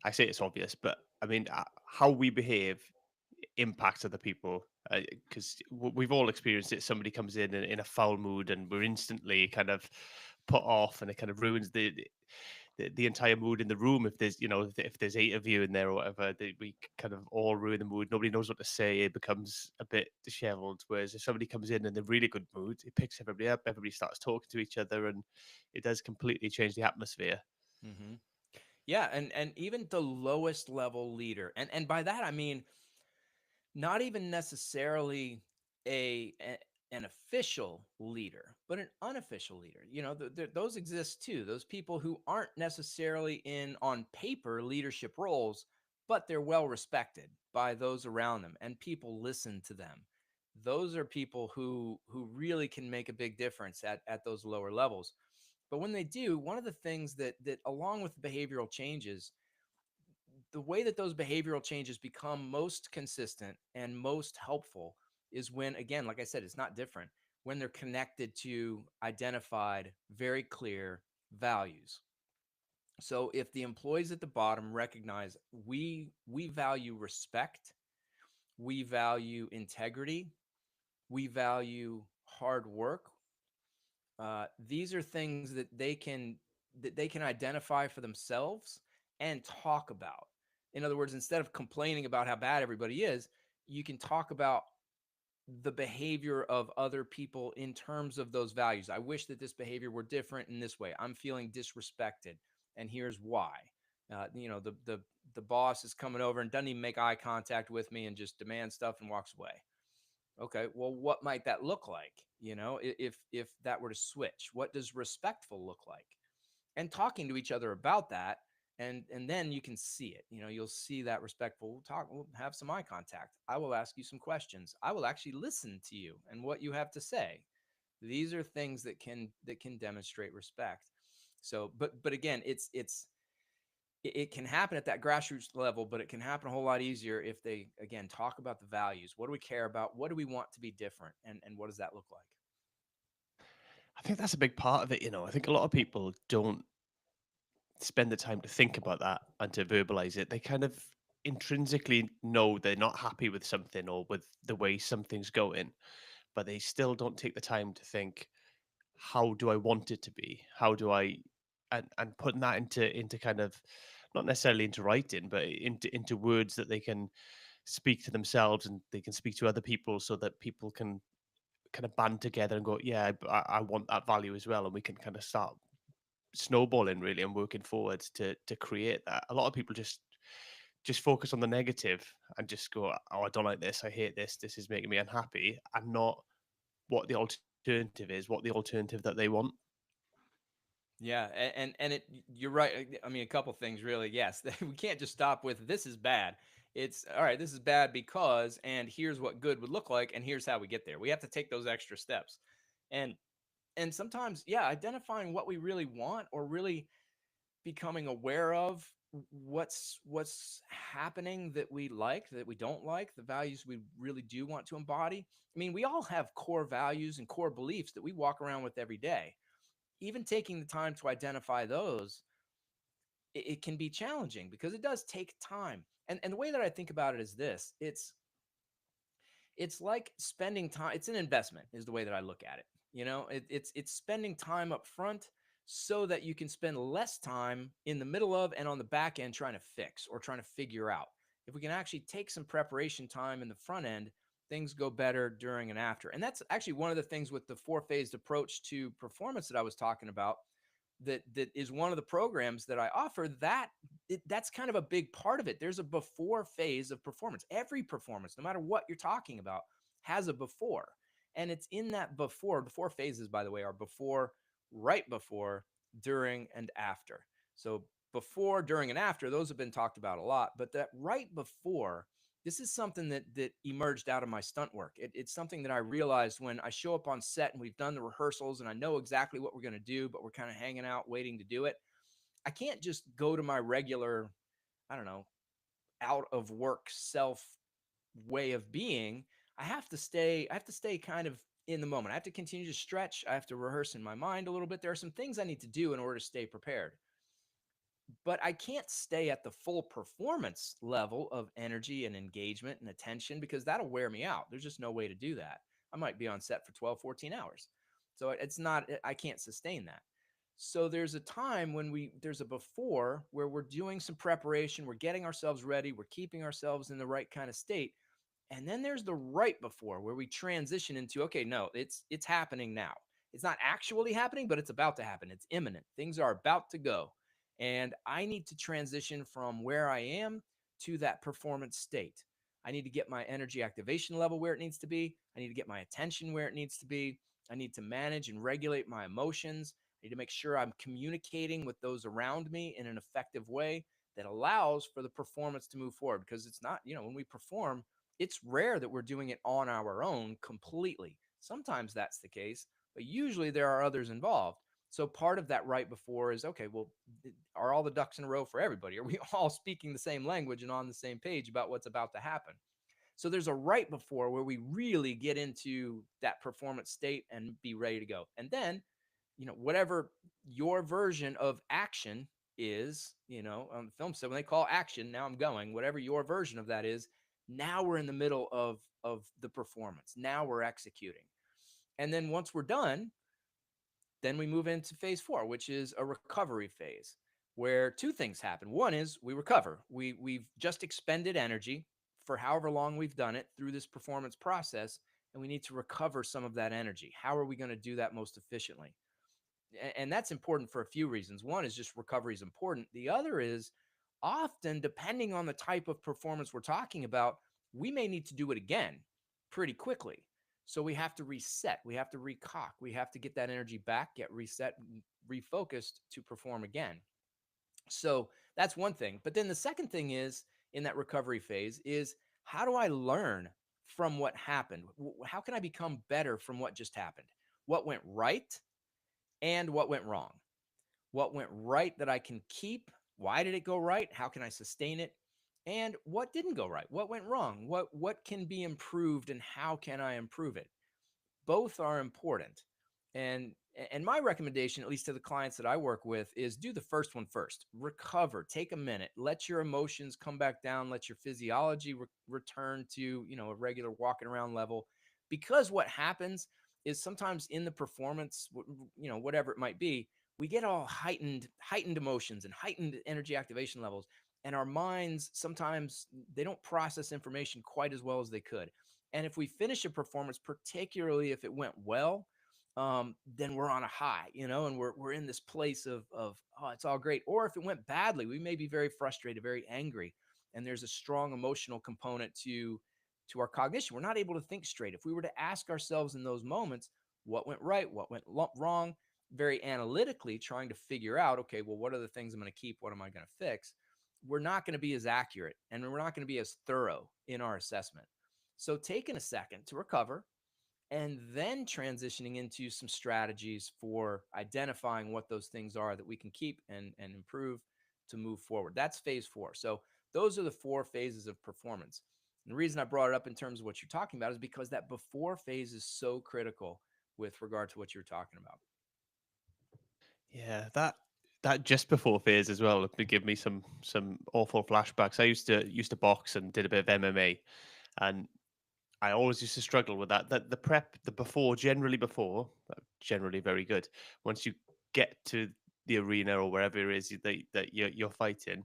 I say it's obvious, but I mean, how we behave impacts other people, because we've all experienced it. Somebody comes in a foul mood, and we're instantly kind of put off, and it kind of ruins the entire mood in the room. If there's, if there's 8 of you in there or whatever, we kind of all ruin the mood. Nobody knows what to say. It becomes a bit disheveled. Whereas if somebody comes in a really good mood, it picks everybody up. Everybody starts talking to each other, and it does completely change the atmosphere. Hmm. Yeah, and even the lowest level leader, and by that I mean not even necessarily an official leader, but an unofficial leader. Those exist too. Those people who aren't necessarily in on paper leadership roles, but they're well respected by those around them, and people listen to them. Those are people who really can make a big difference at those lower levels. But when they do, one of the things that along with behavioral changes, the way that those behavioral changes become most consistent and most helpful is when, again, like I said, it's not different, when they're connected to identified, very clear values. So if the employees at the bottom recognize we value respect, we value integrity, we value hard work, these are things that they can identify for themselves and talk about. In other words, instead of complaining about how bad everybody is, you can talk about the behavior of other people in terms of those values. I wish that this behavior were different in this way. I'm feeling disrespected, and here's why. The boss is coming over and doesn't even make eye contact with me and just demands stuff and walks away. Okay, well, what might that look like? If that were to switch, what does respectful look like? And talking to each other about that, and then you can see it. You'll see that respectful. We'll have some eye contact. I will ask you some questions. I will actually listen to you and what you have to say. These are things that can demonstrate respect. So, but again, it can happen at that grassroots level, but it can happen a whole lot easier if they, again, talk about the values. What do we care about? What do we want to be different? And what does that look like? I think that's a big part of it. I think a lot of people don't spend the time to think about that and to verbalize it. They kind of intrinsically know they're not happy with something or with the way something's going, but they still don't take the time to think, how do I want it to be? How do I, and putting that into kind of, not necessarily into writing, but into words that they can speak to themselves and they can speak to other people, so that people can kind of band together and go, yeah, I want that value as well, and we can kind of start snowballing really and working forwards to create that. A lot of people just focus on the negative and just go, oh, I don't like this, I hate this is making me unhappy, and not what the alternative is, what the alternative that they want. Yeah, and you're right. I mean, a couple things really. Yes, we can't just stop with this is bad. It's all right. This is bad because, and here's what good would look like, and here's how we get there. We have to take those extra steps, and and sometimes, yeah, identifying what we really want, or really becoming aware of what's happening that we like, that we don't like, the values we really do want to embody. I mean, we all have core values and core beliefs that we walk around with every day. Even taking the time to identify those, it can be challenging because it does take time. And the way that I think about it is this: it's like spending time. It's an investment, is the way that I look at it. It's spending time up front so that you can spend less time in the middle of and on the back end trying to fix or trying to figure out. If we can actually take some preparation time in the front end, things go better during and after. And that's actually one of the things with the four-phased approach to performance that I was talking about, that is one of the programs that I offer. That's kind of a big part of it. There's a before phase of performance. Every performance, no matter what you're talking about, has a before. And it's in that before phases, by the way, are before, right before, during, and after. So before, during, and after, those have been talked about a lot, but that right before, this is something that emerged out of my stunt work. It's something that I realized when I show up on set and we've done the rehearsals and I know exactly what we're going to do, but we're kind of hanging out waiting to do it. I can't just go to my regular, I don't know, out of work self way of being. I have to stay kind of in the moment. I have to continue to stretch. I have to rehearse in my mind a little bit. There are some things I need to do in order to stay prepared, but I can't stay at the full performance level of energy and engagement and attention, because that'll wear me out. There's just no way to do that. I might be on set for 12, 14 hours. So it's not, I can't sustain that. So there's a time when there's a before where we're doing some preparation, we're getting ourselves ready, we're keeping ourselves in the right kind of state. And then there's the right before where we transition into, okay, no, it's happening now. It's not actually happening, but it's about to happen. It's imminent. Things are about to go. And I need to transition from where I am to that performance state. I need to get my energy activation level where it needs to be. I need to get my attention where it needs to be. I need to manage and regulate my emotions. I need to make sure I'm communicating with those around me in an effective way that allows for the performance to move forward. Because it's not, when we perform, it's rare that we're doing it on our own completely. Sometimes that's the case, but usually there are others involved. So part of that right before is, okay, well, are all the ducks in a row for everybody? Are we all speaking the same language and on the same page about what's about to happen? So there's a right before where we really get into that performance state and be ready to go. And then, whatever your version of action is, on the film set, when they call action, now I'm going, whatever your version of that is, now we're in the middle of the performance. Now we're executing. And then once we're done, then we move into phase 4, which is a recovery phase, where two things happen. One is we recover. We've just expended energy for however long we've done it through this performance process, and we need to recover some of that energy. How are we going to do that most efficiently? And that's important for a few reasons. One is just recovery is important. The other is often, depending on the type of performance we're talking about, we may need to do it again pretty quickly. So we have to reset, we have to recock, we have to get that energy back, get reset, refocused to perform again. So that's one thing. But then the second thing is, in that recovery phase, is how do I learn from what happened? How can I become better from what just happened? What went right and what went wrong? What went right that I can keep? Why did it go right? How can I sustain it? And what didn't go right? What went wrong? What can be improved and how can I improve it? Both are important. And and my recommendation, at least to the clients that I work with, is do the first one first. Recover, take a minute, let your emotions come back down, let your physiology return to, a regular walking around level. Because what happens is sometimes in the performance, whatever it might be, we get all heightened emotions and heightened energy activation levels, and our minds sometimes they don't process information quite as well as they could. And if we finish a performance, particularly if it went well, then we're on a high, and we're in this place of oh, it's all great. Or if it went badly, we may be very frustrated, very angry, and there's a strong emotional component to our cognition. We're not able to think straight. If we were to ask ourselves in those moments, what went right, what went wrong, very analytically trying to figure out, okay, well, what are the things I'm going to keep? What am I going to fix? We're not going to be as accurate and we're not going to be as thorough in our assessment. So taking a second to recover and then transitioning into some strategies for identifying what those things are that we can keep and improve to move forward. That's phase 4. So those are the 4 phases of performance. And the reason I brought it up in terms of what you're talking about is because that before phase is so critical with regard to what you're talking about. Yeah, that just before phase as well would give me some awful flashbacks. I used to box and did a bit of MMA, and I always used to struggle with that. That the prep, the before, generally very good. Once you get to the arena or wherever it is that you're fighting,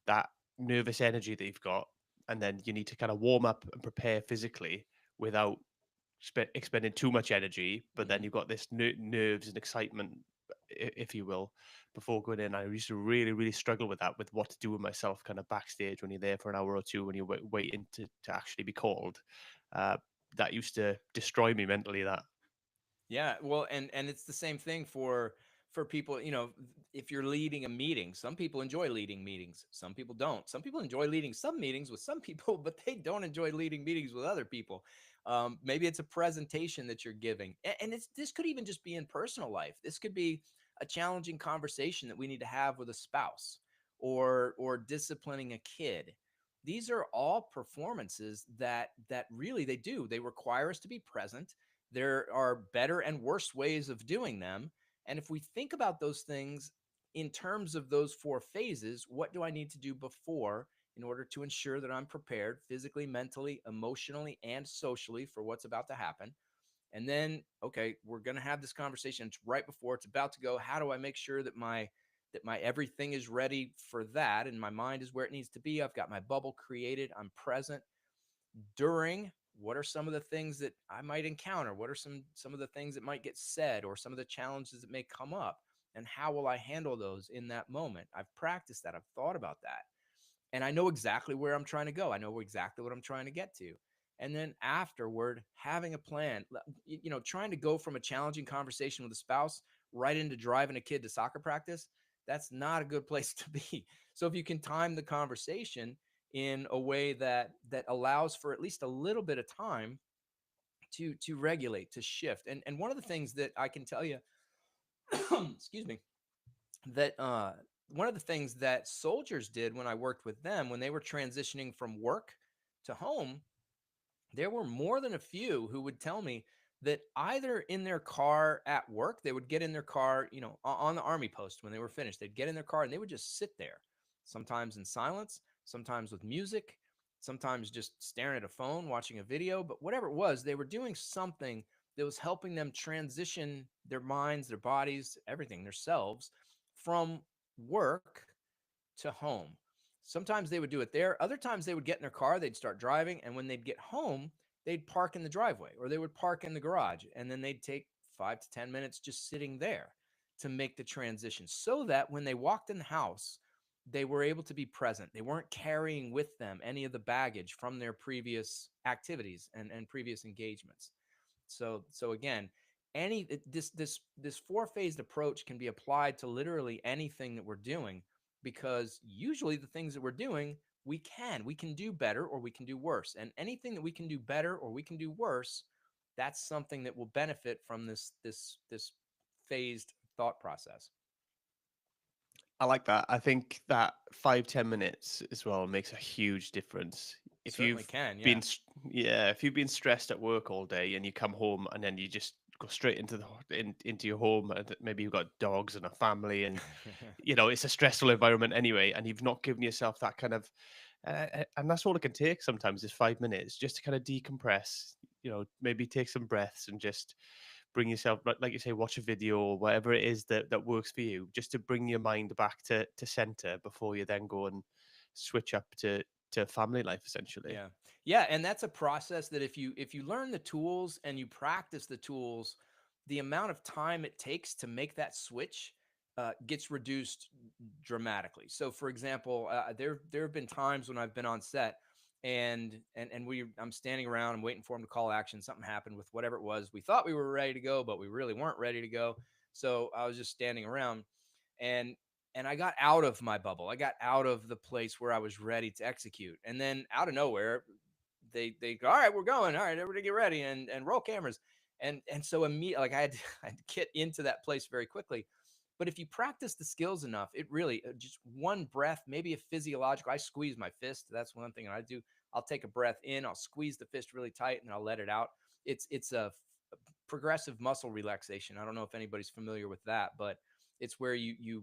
that nervous energy that you've got, and then you need to kind of warm up and prepare physically without expending too much energy. But then Mhm. you've got this nerves and excitement, if you will, before going in. I used to really struggle with that, with what to do with myself, kind of backstage when you're there for an hour or two when you're waiting to actually be called. Uh, that used to destroy me mentally. That. Yeah, well, and it's the same thing for people, if you're leading a meeting. Some people enjoy leading meetings, some people don't. Some people enjoy leading some meetings with some people, but they don't enjoy leading meetings with other people. Maybe it's a presentation that you're giving, and this could even just be in personal life. This could be a challenging conversation that we need to have with a spouse, or disciplining a kid. These are all performances that really they require us to be present. There are better and worse ways of doing them. And if we think about those things in terms of those 4 phases, what do I need to do before in order to ensure that I'm prepared physically, mentally, emotionally, and socially for what's about to happen? And then, okay, we're going to have this conversation. It's right before it's about to go. How do I make sure that my everything is ready for that and my mind is where it needs to be? I've got my bubble created. I'm present. During, what are some of the things that I might encounter? What are some of the things that might get said, or some of the challenges that may come up? And how will I handle those in that moment? I've practiced that. I've thought about that. And I know exactly where I'm trying to go. I know exactly what I'm trying to get to. And then afterward, having a plan, trying to go from a challenging conversation with a spouse right into driving a kid to soccer practice, that's not a good place to be. So if you can time the conversation in a way that allows for at least a little bit of time to regulate, to shift. And one of the things that I can tell you, excuse me, that one of the things that soldiers did when I worked with them when they were transitioning from work to home, there were more than a few who would tell me that either in their car at work, they would get in their car, on the army post when they were finished, they'd get in their car and they would just sit there, sometimes in silence, sometimes with music, sometimes just staring at a phone, watching a video. But whatever it was, they were doing something that was helping them transition their minds, their bodies, everything, themselves from work to home. Sometimes they would do it there. Other times they would get in their car, they'd start driving, and when they'd get home, they'd park in the driveway or they would park in the garage, and then they'd take 5 to 10 minutes just sitting there to make the transition so that when they walked in the house, they were able to be present. They weren't carrying with them any of the baggage from their previous activities and previous engagements. So again, this four-phased approach can be applied to literally anything that we're doing, because usually the things that we're doing, we can do better or we can do worse. And anything that we can do better or we can do worse, that's something that will benefit from this phased thought process. I like that. I think that 5-10 minutes as well makes a huge difference. If Certainly you've can, yeah. been, yeah, if you've been stressed at work all day and you come home and then you just go straight into into your home, and maybe you've got dogs and a family, and it's a stressful environment anyway, and you've not given yourself that kind of, and that's all it can take sometimes is 5 minutes just to kind of decompress. Maybe take some breaths and just bring yourself, like you say, watch a video or whatever it is that works for you, just to bring your mind back to center before you then go and switch up to family life essentially. Yeah. Yeah, and that's a process that if you learn the tools and you practice the tools, the amount of time it takes to make that switch gets reduced dramatically. So, for example, there have been times when I've been on set and I'm standing around, I'm waiting for him to call action. Something happened with whatever it was. We thought we were ready to go, but we really weren't ready to go. So I was just standing around, and I got out of my bubble. I got out of the place where I was ready to execute. And then out of nowhere, they go, all right, we're going. All right, everybody get ready and roll cameras. And so immediately, like I had to get into that place very quickly. But if you practice the skills enough, it really just one breath, maybe a physiological. I squeeze my fist. That's one thing I do. I'll take a breath in, I'll squeeze the fist really tight, and I'll let it out. It's a progressive muscle relaxation. I don't know if anybody's familiar with that, but it's where you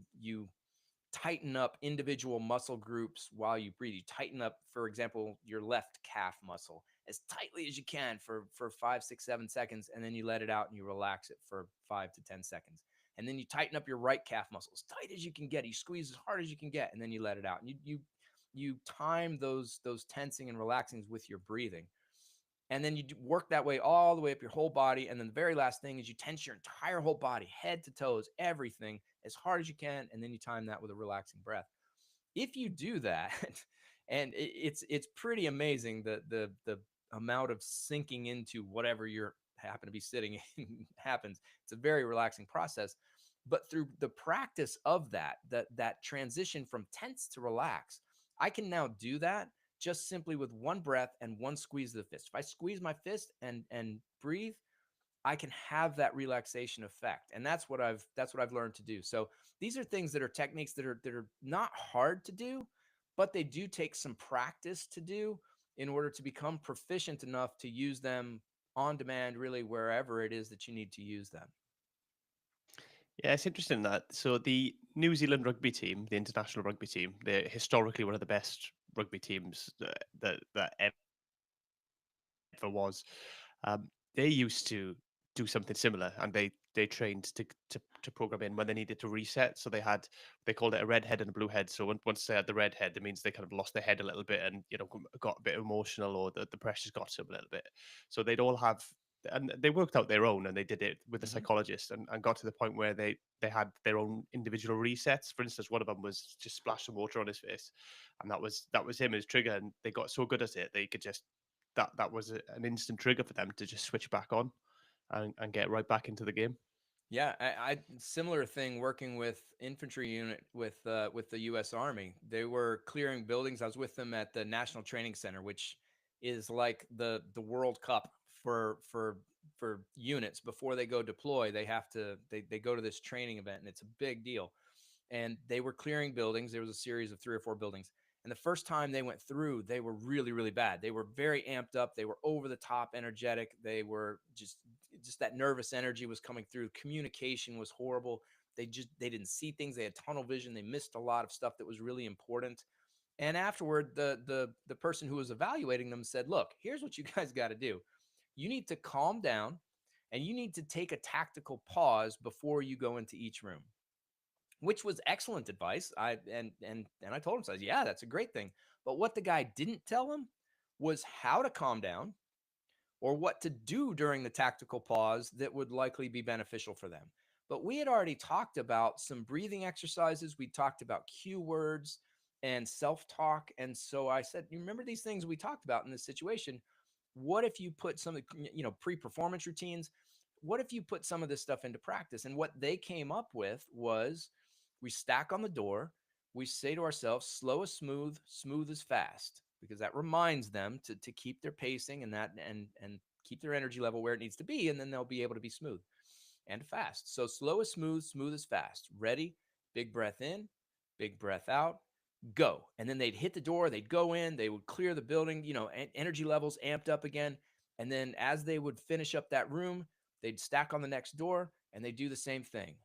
tighten up individual muscle groups while you breathe. You tighten up, for example, your left calf muscle as tightly as you can for 5, 6, 7 seconds, and then you let it out and you relax it for 5 to 10 seconds. And then you tighten up your right calf muscle as tight as you can get. You squeeze as hard as you can get, and then you let it out. And you time those tensing and relaxings with your breathing. And then you work that way all the way up your whole body. And then the very last thing is you tense your entire whole body, head to toes, everything as hard as you can. And then you time that with a relaxing breath. If you do that, and it's pretty amazing the amount of sinking into whatever you're happen to be sitting in happens. It's a very relaxing process. But through the practice of that transition from tense to relax, I can now do that just simply with one breath and one squeeze of the fist. If I squeeze my fist and breathe, I can have that relaxation effect. And that's what I've learned to do. So these are things that are techniques that are not hard to do, but they do take some practice to do in order to become proficient enough to use them on demand, really wherever it is that you need to use them. Yeah, it's interesting that. So the New Zealand rugby team, the international rugby team, they're historically one of the best rugby teams that ever was. They used to do something similar, and they trained to program in when they needed to reset. So they called it a red head and a blue head. So once they had the red head, it means they kind of lost their head a little bit, and got a bit emotional, or the pressures got to them a little bit. So they'd all have. And they worked out their own, and they did it with a Hmm. psychologist, and got to the point where they had their own individual resets. For instance, one of them was just splash some water on his face, and that was him as trigger. And they got so good at it, they could just that was an instant trigger for them to just switch back on and get right back into the game. Yeah, I similar thing working with infantry unit with the U.S. Army. They were clearing buildings. I was with them at the National Training Center, which is like the World Cup for units. Before they go deploy, they go to this training event, and it's a big deal. And they were clearing buildings. There was a series of 3 or 4 buildings. And the first time they went through, they were really, really bad. They were very amped up. They were over the top energetic. They were just that nervous energy was coming through. Communication was horrible. They didn't see things. They had tunnel vision. They missed a lot of stuff that was really important. And afterward, the person who was evaluating them said, "Look, here's what you guys got to do. You need to calm down, and you need to take a tactical pause before you go into each room." Which was excellent advice. I told him, says, yeah, that's a great thing. But what the guy didn't tell him was how to calm down or what to do during the tactical pause that would likely be beneficial for them. But we had already talked about some breathing exercises. We talked about cue words and self-talk. And so I said, you remember these things we talked about in this situation? What if you put some, pre-performance routines? What if you put some of this stuff into practice? And what they came up with was we stack on the door. We say to ourselves, slow is smooth, smooth is fast, because that reminds them to keep their pacing and keep their energy level where it needs to be, and then they'll be able to be smooth and fast. So slow is smooth, smooth is fast. Ready? Big breath in, big breath out, go. And then they'd hit the door, they'd go in, they would clear the building, energy levels amped up again. And then as they would finish up that room, they'd stack on the next door and they do the same thing.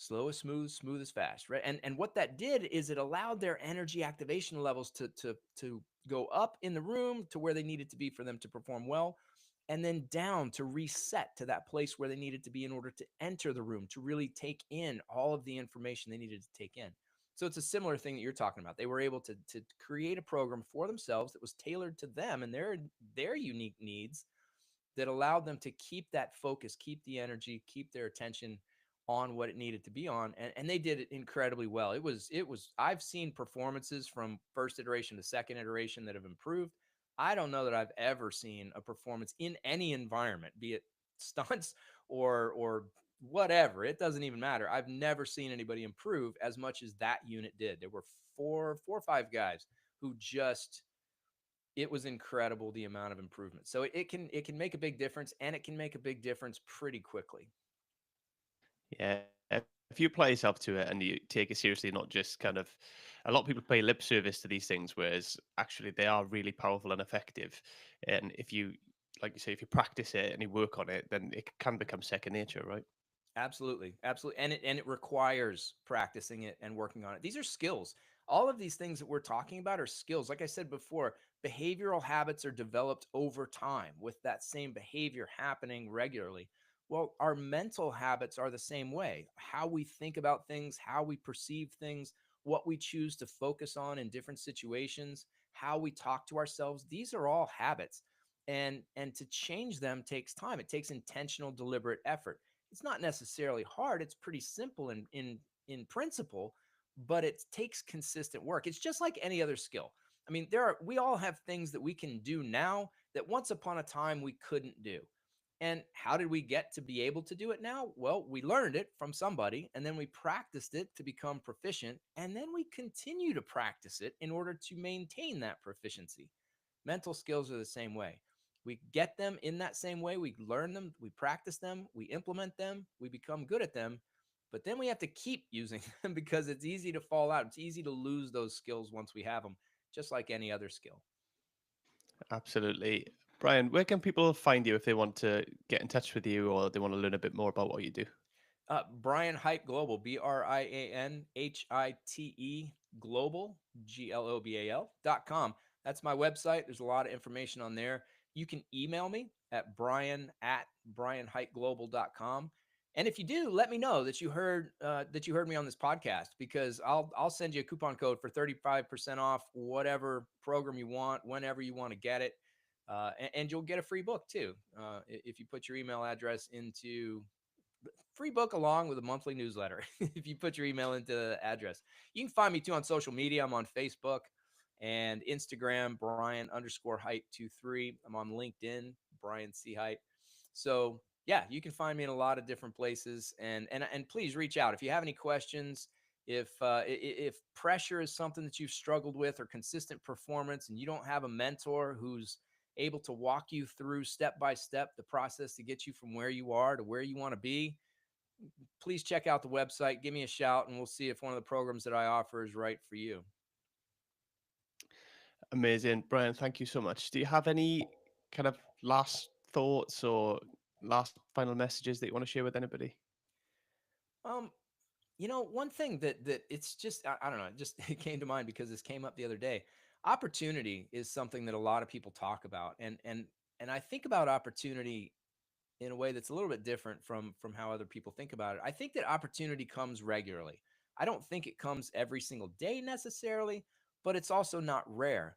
Slow is smooth, smooth is fast, right? And what that did is it allowed their energy activation levels to go up in the room to where they needed to be for them to perform well, and then down to reset to that place where they needed to be in order to enter the room to really take in all of the information they needed to take in. So it's a similar thing that you're talking about. They were able to create a program for themselves that was tailored to them and their unique needs, that allowed them to keep that focus, keep the energy, keep their attention on what it needed to be on. And they did it incredibly well. I've seen performances from first iteration to second iteration that have improved. I don't know that I've ever seen a performance in any environment, be it stunts or whatever. It doesn't even matter. I've never seen anybody improve as much as that unit did. There were four or five guys who just, it was incredible the amount of improvement. So it can make a big difference, and it can make a big difference pretty quickly. Yeah, if you apply yourself to it and you take it seriously, not just kind of, a lot of people pay lip service to these things, whereas actually they are really powerful and effective. And if you, like you say, if you practice it and you work on it, then it can become second nature, right? Absolutely, absolutely, and it requires practicing it and working on it. These are skills. All of these things that we're talking about are skills. Like I said before, behavioral habits are developed over time with that same behavior happening regularly. Well, our mental habits are the same way. How we think about things, how we perceive things, what we choose to focus on in different situations, how we talk to ourselves, these are all habits. And to change them takes time. It takes intentional, deliberate effort. It's not necessarily hard. It's pretty simple in principle, but it takes consistent work. It's just like any other skill. I mean, we all have things that we can do now that once upon a time we couldn't do. And how did we get to be able to do it now? Well, we learned it from somebody, and then we practiced it to become proficient, and then we continue to practice it in order to maintain that proficiency. Mental skills are the same way. We get them in that same way. We learn them, we practice them, we implement them, we become good at them. But then we have to keep using them because it's easy to fall out. It's easy to lose those skills once we have them, just like any other skill. Absolutely. Brian, where can people find you if they want to get in touch with you or they want to learn a bit more about what you do? Brian Hite Global, BRIANHITE Global, GLOBAL.com. That's my website. There's a lot of information on there. You can email me at brian@brianheightglobal.com. And if you do, let me know that you heard me on this podcast, because I'll send you a coupon code for 35% off whatever program you want, whenever you want to get it, and you'll get a free book too, if you put your email address into free book along with a monthly newsletter. If you put your email into the address, you can find me too on social media. I'm on Facebook and Instagram, Brian_Height23. I'm on LinkedIn, Brian C. Height. So yeah, you can find me in a lot of different places. And please reach out if you have any questions. If pressure is something that you've struggled with, or consistent performance, and you don't have a mentor who's able to walk you through step by step the process to get you from where you are to where you want to be, please check out the website, give me a shout, and we'll see if one of the programs that I offer is right for you. Amazing, Brian. Thank you so much. Do you have any kind of last thoughts or last final messages that you want to share with anybody? Um, one thing that it's just, I don't know, it just it came to mind because this came up the other day. Opportunity is something that a lot of people talk about, and I think about opportunity in a way that's a little bit different from how other people think about it. I think that opportunity comes regularly. I don't think it comes every single day necessarily, but it's also not rare.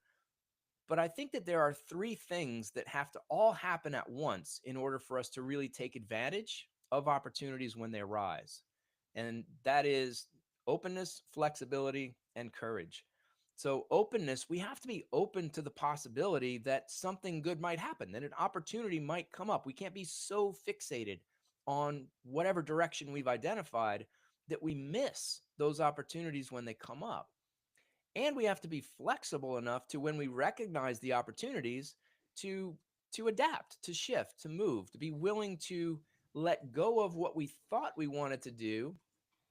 But I think that there are three things that have to all happen at once in order for us to really take advantage of opportunities when they arise. And that is openness, flexibility, and courage. So, openness, we have to be open to the possibility that something good might happen, that an opportunity might come up. We can't be so fixated on whatever direction we've identified that we miss those opportunities when they come up. And we have to be flexible enough to, when we recognize the opportunities, to adapt, to shift, to move, to be willing to let go of what we thought we wanted to do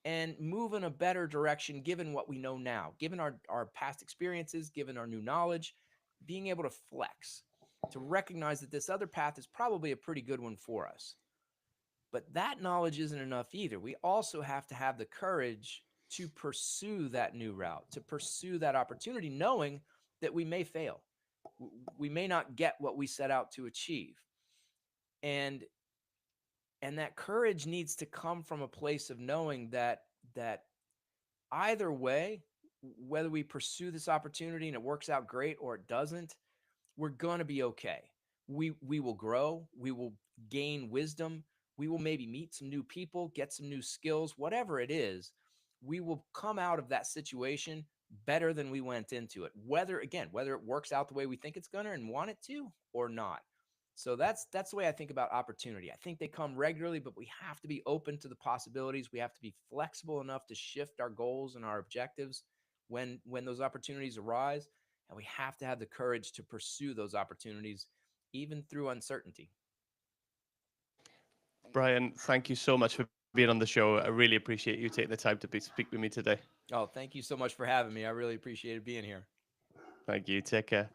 and move in a better direction given what we know now, given our past experiences, given our new knowledge, being able to flex, to recognize that this other path is probably a pretty good one for us. But that knowledge isn't enough either. We also have to have the courage to pursue that new route, to pursue that opportunity, knowing that we may fail. We may not get what we set out to achieve. And that courage needs to come from a place of knowing that either way, whether we pursue this opportunity and it works out great or it doesn't, we're going to be okay. We will grow, we will gain wisdom, we will maybe meet some new people, get some new skills, whatever it is, we will come out of that situation better than we went into it. Whether it works out the way we think it's going to and want it to or not. So that's the way I think about opportunity. I think they come regularly, but we have to be open to the possibilities. We have to be flexible enough to shift our goals and our objectives when those opportunities arise, and we have to have the courage to pursue those opportunities even through uncertainty. Brian, thank you so much for being on the show. I really appreciate you taking the time to speak with me today. Oh, thank you so much for having me. I really appreciated being here. Thank you. Take care.